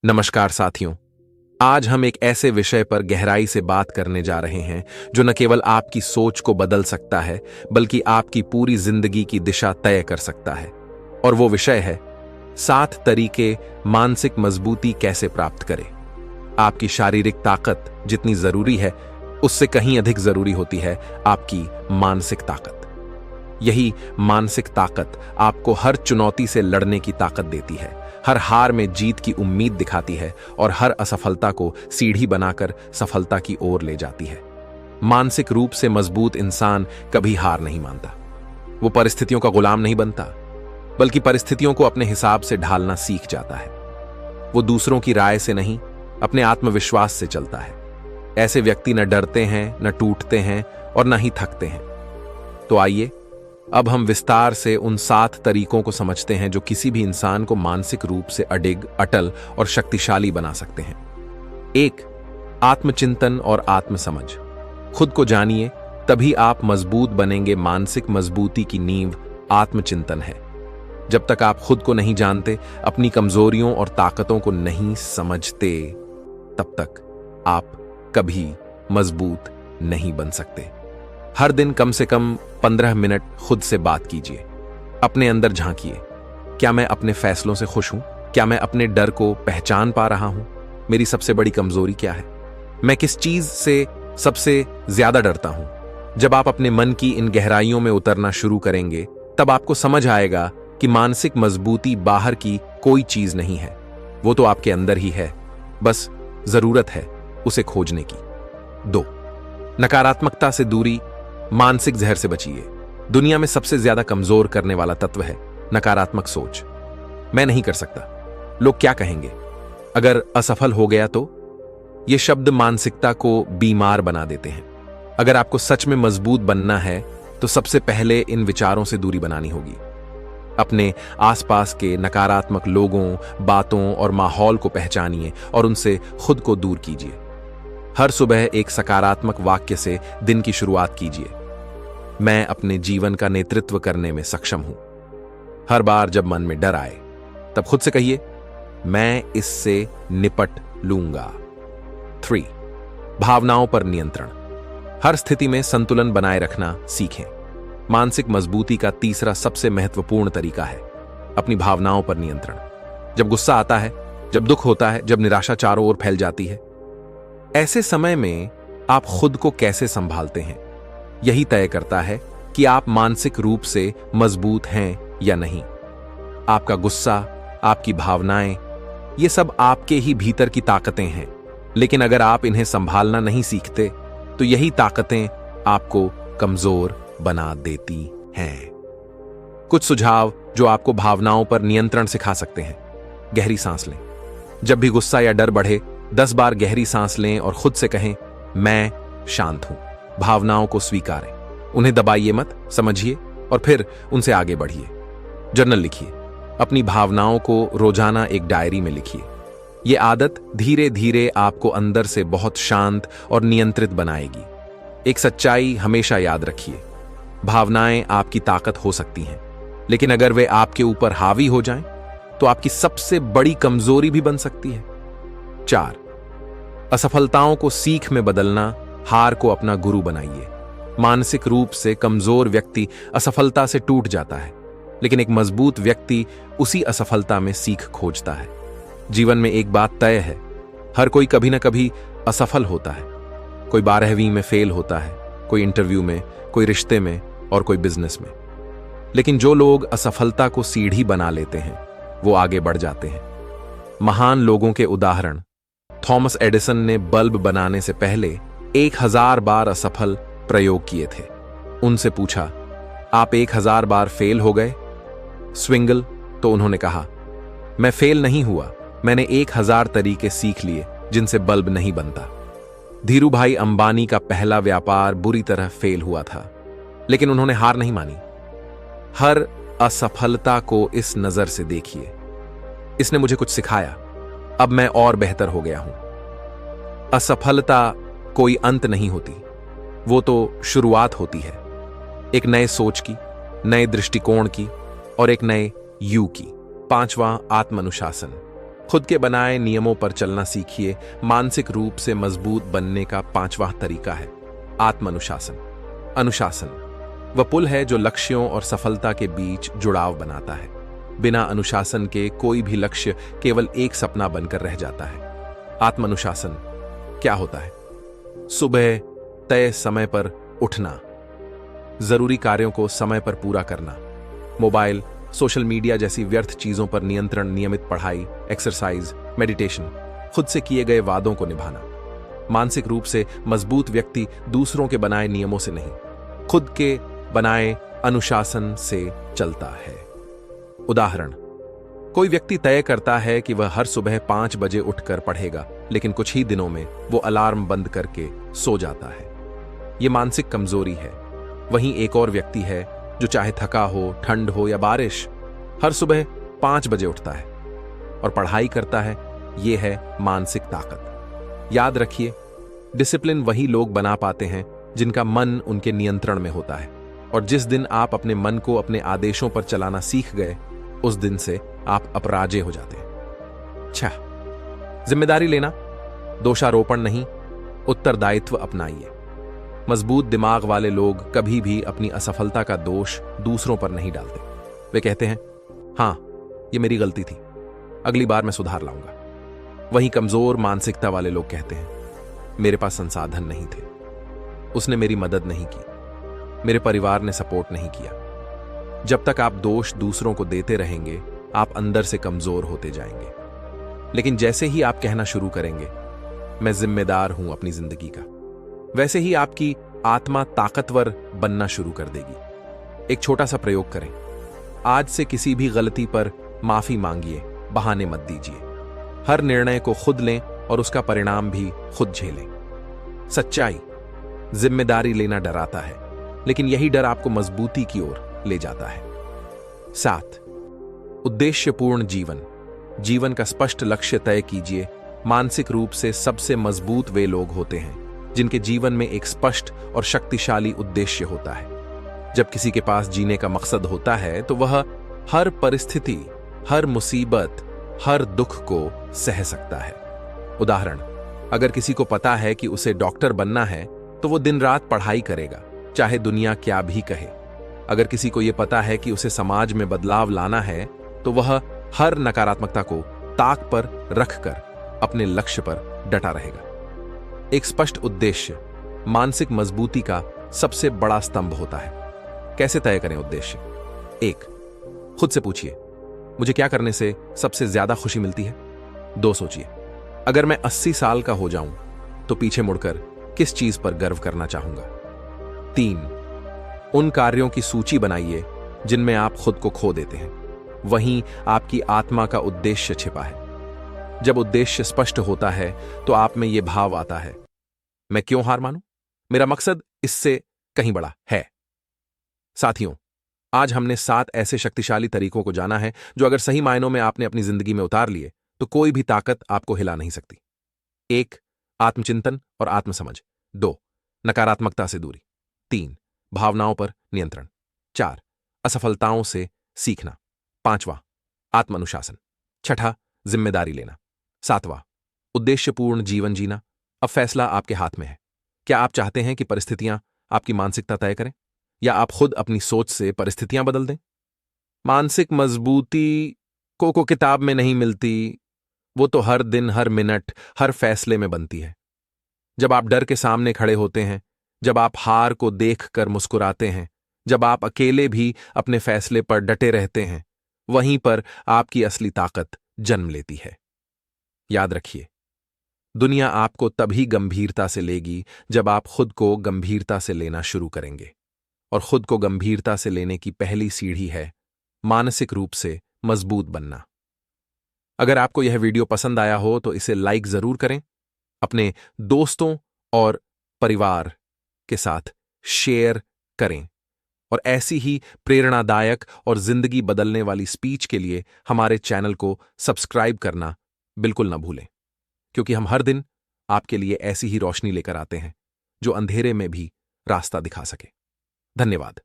नमस्कार साथियों। आज हम एक ऐसे विषय पर गहराई से बात करने जा रहे हैं जो न केवल आपकी सोच को बदल सकता है बल्कि आपकी पूरी जिंदगी की दिशा तय कर सकता है। और वो विषय है 7 तरीके मानसिक मजबूती कैसे प्राप्त करें। आपकी शारीरिक ताकत जितनी जरूरी है उससे कहीं अधिक जरूरी होती है आपकी मानसिक ताकत। यही मानसिक ताकत आपको हर चुनौती से लड़ने की ताकत देती है, हर हार में जीत की उम्मीद दिखाती है और हर असफलता को सीढ़ी बनाकर सफलता की ओर ले जाती है। मानसिक रूप से मजबूत इंसान कभी हार नहीं मानता। वो परिस्थितियों का गुलाम नहीं बनता बल्कि परिस्थितियों को अपने हिसाब से ढालना सीख जाता है। वो दूसरों की राय से नहीं, अपने आत्मविश्वास से चलता है। ऐसे व्यक्ति न डरते हैं, न टूटते हैं और न ही थकते हैं। तो आइए अब हम विस्तार से उन 7 तरीकों को समझते हैं जो किसी भी इंसान को मानसिक रूप से अडिग, अटल और शक्तिशाली बना सकते हैं। 1. आत्मचिंतन और आत्मसमझ। खुद को जानिए, तभी आप मजबूत बनेंगे। मानसिक मजबूती की नींव आत्मचिंतन है। जब तक आप खुद को नहीं जानते, अपनी कमजोरियों और ताकतों को नहीं समझते, तब तक आप कभी मजबूत नहीं बन सकते। हर दिन कम से कम 15 मिनट खुद से बात कीजिए। अपने अंदर झांकिए। क्या मैं अपने फैसलों से खुश हूं? क्या मैं अपने डर को पहचान पा रहा हूं? मेरी सबसे बड़ी कमजोरी क्या है? मैं किस चीज से सबसे ज्यादा डरता हूं? जब आप अपने मन की इन गहराइयों में उतरना शुरू करेंगे, तब आपको समझ आएगा कि मानसिक मजबूती बाहर की कोई चीज नहीं है, वो तो आपके अंदर ही है। बस जरूरत है उसे खोजने की। 2. नकारात्मकता से दूरी। मानसिक जहर से बचिए। दुनिया में सबसे ज्यादा कमजोर करने वाला तत्व है नकारात्मक सोच। मैं नहीं कर सकता, लोग क्या कहेंगे, अगर असफल हो गया तो। ये शब्द मानसिकता को बीमार बना देते हैं। अगर आपको सच में मजबूत बनना है तो सबसे पहले इन विचारों से दूरी बनानी होगी। अपने आसपास के नकारात्मक लोगों, बातों और माहौल को पहचानिए और उनसे खुद को दूर कीजिए। हर सुबह एक सकारात्मक वाक्य से दिन की शुरुआत कीजिए। मैं अपने जीवन का नेतृत्व करने में सक्षम हूं। हर बार जब मन में डर आए, तब खुद से कहिए, मैं इससे निपट लूंगा। 3. भावनाओं पर नियंत्रण। हर स्थिति में संतुलन बनाए रखना सीखें। मानसिक मजबूती का तीसरा सबसे महत्वपूर्ण तरीका है अपनी भावनाओं पर नियंत्रण। जब गुस्सा आता है, जब दुख होता है, जब निराशा चारों ओर फैल जाती है, ऐसे समय में आप खुद को कैसे संभालते हैं, यही तय करता है कि आप मानसिक रूप से मजबूत हैं या नहीं। आपका गुस्सा, आपकी भावनाएं, ये सब आपके ही भीतर की ताकतें हैं। लेकिन अगर आप इन्हें संभालना नहीं सीखते, तो यही ताकतें आपको कमजोर बना देती हैं। कुछ सुझाव जो आपको भावनाओं पर नियंत्रण सिखा सकते हैं। गहरी सांस लें। जब भी गुस्सा या डर बढ़े, 10 बार गहरी सांस लें और खुद से कहें, मैं शांत हूं। भावनाओं को स्वीकारें, उन्हें दबाइए मत, समझिए और फिर उनसे आगे बढ़िए। जर्नल लिखिए। अपनी भावनाओं को रोजाना एक डायरी में लिखिए। यह आदत धीरे धीरे आपको अंदर से बहुत शांत और नियंत्रित बनाएगी। एक सच्चाई हमेशा याद रखिए, भावनाएं आपकी ताकत हो सकती हैं, लेकिन अगर वे आपके ऊपर हावी हो जाएं, तो आपकी सबसे बड़ी कमजोरी भी बन सकती है। 4. असफलताओं को सीख में बदलना। हार को अपना गुरु बनाइए। मानसिक रूप से कमजोर व्यक्ति असफलता से टूट जाता है, लेकिन एक मजबूत व्यक्ति उसी असफलता में सीख खोजता है। जीवन में एक बात तय है, हर कोई कभी ना कभी असफल होता है। कोई 12वीं में फेल होता है, कोई इंटरव्यू में, कोई रिश्ते में और कोई बिजनेस में। लेकिन जो लोग असफलता को सीढ़ी बना लेते हैं, वो आगे बढ़ जाते हैं। महान लोगों के उदाहरण। थॉमस एडिसन ने बल्ब बनाने से पहले 1000 बार असफल प्रयोग किए थे। उनसे पूछा, आप 1000 बार फेल हो गए? स्विंगल तो उन्होंने कहा, मैं फेल नहीं हुआ, मैंने 1000 तरीके सीख लिए जिनसे बल्ब नहीं बनता। धीरूभाई अंबानी का पहला व्यापार बुरी तरह फेल हुआ था, लेकिन उन्होंने हार नहीं मानी। हर असफलता को इस नजर से देखिए, इसने मुझे कुछ सिखाया, अब मैं और बेहतर हो गया हूं। असफलता कोई अंत नहीं होती, वो तो शुरुआत होती है, एक नए सोच की, नए दृष्टिकोण की और एक नए यू की। 5वां, आत्मानुशासन। खुद के बनाए नियमों पर चलना सीखिए। मानसिक रूप से मजबूत बनने का 5वां तरीका है आत्मानुशासन। अनुशासन वह पुल है जो लक्ष्यों और सफलता के बीच जुड़ाव बनाता है। बिना अनुशासन के कोई भी लक्ष्य केवल एक सपना बनकर रह जाता है। आत्मानुशासन क्या होता है? सुबह तय समय पर उठना, जरूरी कार्यों को समय पर पूरा करना, मोबाइल, सोशल मीडिया जैसी व्यर्थ चीजों पर नियंत्रण, नियमित पढ़ाई, एक्सरसाइज, मेडिटेशन, खुद से किए गए वादों को निभाना। मानसिक रूप से मजबूत व्यक्ति दूसरों के बनाए नियमों से नहीं, खुद के बनाए अनुशासन से चलता है। उदाहरण, कोई व्यक्ति तय करता है कि वह हर सुबह 5 बजे उठकर पढ़ेगा, लेकिन कुछ ही दिनों में वो अलार्म बंद करके सो जाता है। यह मानसिक कमजोरी है। वहीं एक और व्यक्ति है जो चाहे थका हो, ठंड हो या बारिश, हर सुबह 5 बजे उठता है और पढ़ाई करता है। यह है मानसिक ताकत। याद रखिए, डिसिप्लिन वही लोग बना पाते हैं जिनका मन उनके नियंत्रण में होता है। और जिस दिन आप अपने मन को अपने आदेशों पर चलाना सीख गए, उस दिन से आप अपराजय हो जाते हैं। 6, जिम्मेदारी लेना। दोषारोपण नहीं, उत्तरदायित्व अपनाइए। मजबूत दिमाग वाले लोग कभी भी अपनी असफलता का दोष दूसरों पर नहीं डालते। वे कहते हैं, हां, यह मेरी गलती थी, अगली बार मैं सुधार लाऊंगा। वहीं कमजोर मानसिकता वाले लोग कहते हैं, मेरे पास संसाधन नहीं थे, उसने मेरी मदद नहीं की, मेरे परिवार ने सपोर्ट नहीं किया। जब तक आप दोष दूसरों को देते रहेंगे, आप अंदर से कमजोर होते जाएंगे। लेकिन जैसे ही आप कहना शुरू करेंगे, मैं जिम्मेदार हूं अपनी जिंदगी का, वैसे ही आपकी आत्मा ताकतवर बनना शुरू कर देगी। एक छोटा सा प्रयोग करें। आज से किसी भी गलती पर माफी मांगिए, बहाने मत दीजिए। हर निर्णय को खुद लें और उसका परिणाम भी खुद झेलें। सच्चाई, जिम्मेदारी लेना डराता है, लेकिन यही डर आपको मजबूती की ओर ले जाता है। 7, उद्देश्यपूर्ण जीवन। जीवन का स्पष्ट लक्ष्य तय कीजिए। मानसिक रूप से सबसे मजबूत वे लोग होते हैं जिनके जीवन में एक स्पष्ट और शक्तिशाली उद्देश्य होता है। जब किसी के पास जीने का मकसद होता है तो वह हर परिस्थिति, हर मुसीबत, हर दुख को सह सकता है। उदाहरण, अगर किसी को पता है कि उसे डॉक्टर बनना है तो वो दिन रात पढ़ाई करेगा, चाहे दुनिया क्या भी कहे। अगर किसी को यह पता है कि उसे समाज में बदलाव लाना है तो वह हर नकारात्मकता को ताक पर रखकर अपने लक्ष्य पर डटा रहेगा। एक स्पष्ट उद्देश्य मानसिक मजबूती का सबसे बड़ा स्तंभ होता है। कैसे तय करें उद्देश्य? 1, खुद से पूछिए, मुझे क्या करने से सबसे ज्यादा खुशी मिलती है? 2, सोचिए, अगर मैं 80 साल का हो जाऊं तो पीछे मुड़कर किस चीज पर गर्व करना चाहूंगा? 3, उन कार्यों की सूची बनाइए जिनमें आप खुद को खो देते हैं। वहीं आपकी आत्मा का उद्देश्य छिपा है। जब उद्देश्य स्पष्ट होता है तो आप में यह भाव आता है, मैं क्यों हार मानूं? मेरा मकसद इससे कहीं बड़ा है। साथियों, आज हमने 7 ऐसे शक्तिशाली तरीकों को जाना है जो अगर सही मायनों में आपने अपनी जिंदगी में उतार लिए तो कोई भी ताकत आपको हिला नहीं सकती। 1, आत्मचिंतन और आत्मसमझ। 2, नकारात्मकता से दूरी। 3, भावनाओं पर नियंत्रण। 4, असफलताओं से सीखना। 5वां, आत्मानुशासन। 6, जिम्मेदारी लेना। 7वां, उद्देश्यपूर्ण जीवन जीना। अब फैसला आपके हाथ में है। क्या आप चाहते हैं कि परिस्थितियां आपकी मानसिकता तय करें, या आप खुद अपनी सोच से परिस्थितियां बदल दें? मानसिक मजबूती को किताब में नहीं मिलती, वो तो हर दिन, हर मिनट, हर फैसले में बनती है। जब आप डर के सामने खड़े होते हैं, जब आप हार को देखकर मुस्कुराते हैं, जब आप अकेले भी अपने फैसले पर डटे रहते हैं, वहीं पर आपकी असली ताकत जन्म लेती है। याद रखिए, दुनिया आपको तभी गंभीरता से लेगी जब आप खुद को गंभीरता से लेना शुरू करेंगे। और खुद को गंभीरता से लेने की पहली सीढ़ी है मानसिक रूप से मजबूत बनना। अगर आपको यह वीडियो पसंद आया हो तो इसे लाइक जरूर करें, अपने दोस्तों और परिवार के साथ शेयर करें, और ऐसी ही प्रेरणादायक और जिंदगी बदलने वाली स्पीच के लिए हमारे चैनल को सब्सक्राइब करना बिल्कुल न भूलें, क्योंकि हम हर दिन आपके लिए ऐसी ही रोशनी लेकर आते हैं जो अंधेरे में भी रास्ता दिखा सके। धन्यवाद।